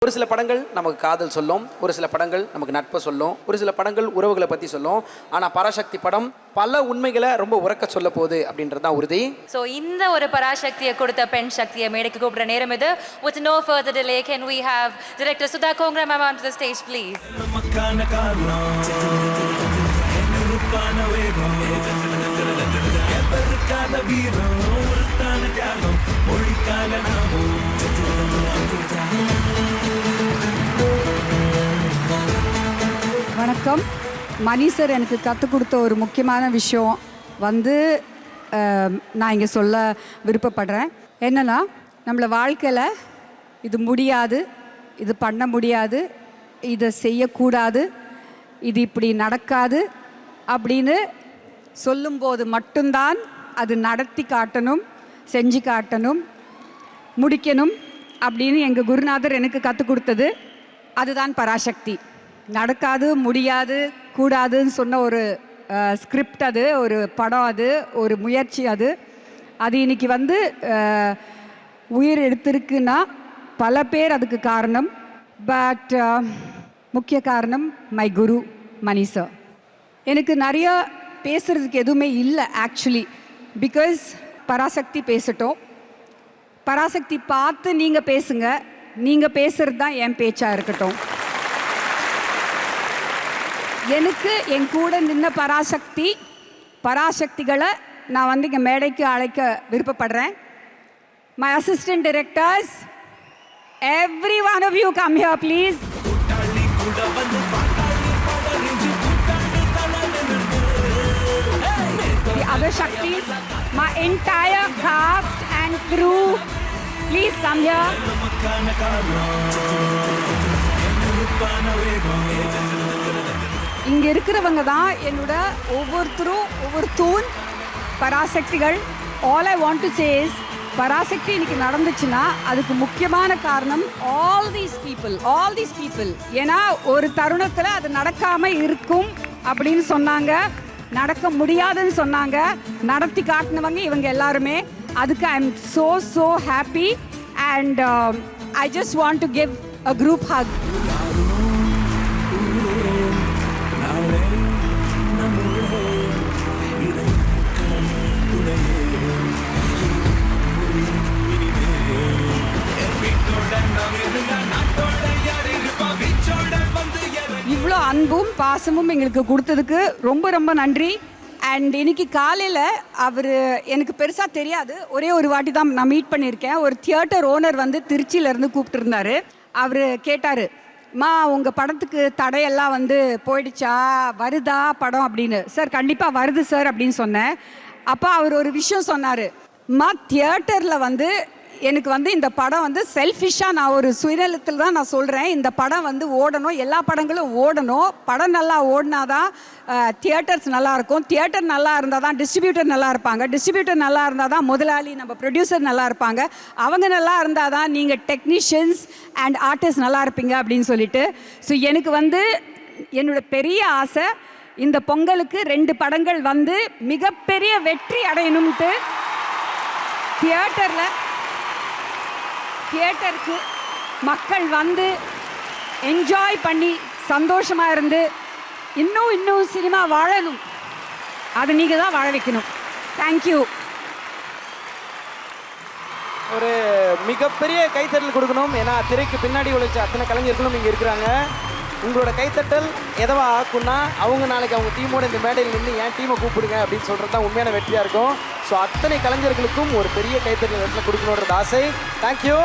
ஒரு சில படங்கள் நமக்கு காதல் சொல்லும், ஒரு சில படங்கள் நமக்கு நட்பை சொல்லும், ஒரு சில படங்கள் உறவுகளை பற்றி சொல்லும். ஆனால் பராசக்தி படம் பல உண்மைகளை ரொம்ப உறக்க சொல்ல போகுது அப்படின்றது தான் உறுதி. ஸோ இந்த ஒரு பராசக்தியை கொடுத்த பெண் சக்தியை மேடைக்கு கூப்பிடுற நேரம் இது. With no further delay, can we have Director Sudha Kongra ma'am onto the stage, please? வணக்கம். மணி சார் எனக்கு கற்றுக் கொடுத்த ஒரு முக்கியமான விஷயம் வந்து நான் இங்கே சொல்ல விருப்பப்படுறேன். என்னென்னா, நம்மளை வாழ்க்கையில் இது முடியாது, இது பண்ண முடியாது, இதை செய்யக்கூடாது, இது இப்படி நடக்காது அப்படின்னு சொல்லும்போது மட்டும்தான் அது நடத்தி காட்டணும், செஞ்சு காட்டணும், முடிக்கணும் அப்படின்னு எங்கள் குருநாதர் எனக்கு கற்றுக் கொடுத்தது. அதுதான் பராசக்தி. நடக்காது, முடியாது, கூடாதுன்னு சொன்ன ஒரு ஸ்கிரிப்ட், அது ஒரு படம், அது ஒரு முயற்சி. அது இன்னைக்கு வந்து உயிர் எடுத்திருக்குன்னா பல பேர் அதுக்கு காரணம். பட் முக்கிய காரணம் மை குரு மணி சார். எனக்கு நிறைய பேசுகிறதுக்கு எதுவுமே இல்லை ஆக்சுவலி, பிகாஸ் பராசக்தி பேசட்டும், பராசக்தி பார்த்து நீங்கள் பேசுங்க, நீங்கள் பேசுகிறது தான் என் பேச்சாக இருக்கட்டும். எனக்கு என் கூட நின்ன பராசக்திகளை நான் வந்து இங்கே மேடைக்கு அழைக்க விருப்பப்படுறேன். My assistant directors, every one of you come here please. The other Shaktis, my entire cast and crew, please come here. இங்கே இருக்கிறவங்க தான் என்னோட ஒவ்வொருத்தரும் ஒவ்வொரு தூண் பராசக்திகள். All I want to say is, Parasakthi இன்னைக்கு நடந்துச்சுன்னா அதுக்கு முக்கியமான காரணம் ஆல் தீஸ் பீப்புள். ஏன்னா ஒரு தருணத்தில் அது நடக்காமல் இருக்கும் அப்படின்னு சொன்னாங்க, நடக்க முடியாதுன்னு சொன்னாங்க, நடத்தி காட்டினவங்க இவங்க எல்லாருமே. அதுக்கு I am so happy and I just want to give a group hug. இவ்வளோ அன்பும் பாசமும் எங்களுக்கு கொடுத்ததுக்கு ரொம்ப நன்றி. அண்ட் இன்னைக்கு காலையில் அவர் எனக்கு பெருசாக தெரியாது, ஒரே ஒரு வாட்டி தான் நான் மீட் பண்ணியிருக்கேன். ஒரு தியேட்டர் ஓனர் வந்து திருச்சியிலேருந்து கூப்பிட்டுருந்தாரு. அவர் கேட்டார், மா உங்கள் படத்துக்கு தடையெல்லாம் வந்து போயிடுச்சா, வருதா படம் அப்படின்னு. சார் கண்டிப்பாக வருது சார் அப்படின்னு சொன்னேன். அப்போ அவர் ஒரு விஷயம் சொன்னார், மா தியேட்டரில் வந்து எனக்கு வந்து இந்த படம் வந்து செல்ஃபிஷாக, நான் ஒரு சுயநலத்தில் தான் நான் சொல்கிறேன், இந்த படம் வந்து ஓடணும், எல்லா படங்களும் ஓடணும், படம் நல்லா ஓடினாதான் தியேட்டர்ஸ் நல்லாயிருக்கும், தியேட்டர் நல்லா இருந்தால் தான் டிஸ்ட்ரிபியூட்டர் நல்லா இருப்பாங்க, டிஸ்ட்ரிபியூட்டர் நல்லா இருந்தால் தான் முதலாளி நம்ம ப்ரொடியூசர் நல்லா இருப்பாங்க, அவங்க நல்லா இருந்தால் தான் நீங்கள் டெக்னீஷியன்ஸ் அண்ட் ஆர்டிஸ்ட் நல்லா இருப்பீங்க அப்படின்னு சொல்லிட்டு. ஸோ எனக்கு வந்து என்னோட பெரிய ஆசை இந்த பொங்கலுக்கு 2 படங்கள் வந்து மிகப்பெரிய வெற்றி அடையணும்ட்டு தியேட்டருக்கு மக்கள் வந்து என்ஜாய் பண்ணி சந்தோஷமாக இருந்து இன்னும் சினிமா வாழணும். அதை நீங்கள் தான் வாழ வைக்கணும். தேங்க்யூ. ஒரு மிகப்பெரிய கைத்தட்டல் கொடுக்கணும். ஏன்னா திரைக்கு பின்னாடி உழைச்ச அத்தனை கலைஞர்களும் இங்கே இருக்கிறாங்க. உங்களோட கைத்தட்டல் எதவா ஆக்குன்னா அவங்க நாளைக்கு அவங்க டீமோட இந்த மேடையில் நின்று என் டீமை கூப்பிடுங்க அப்படின்னு சொல்கிறது தான் உண்மையான வெற்றியாக இருக்கும். ஸோ அத்தனை கலைஞர்களுக்கும் ஒரு பெரிய கைத்தட்டல் இடத்துல கொடுக்கணுன்றது ஆசை. தேங்க்யூ.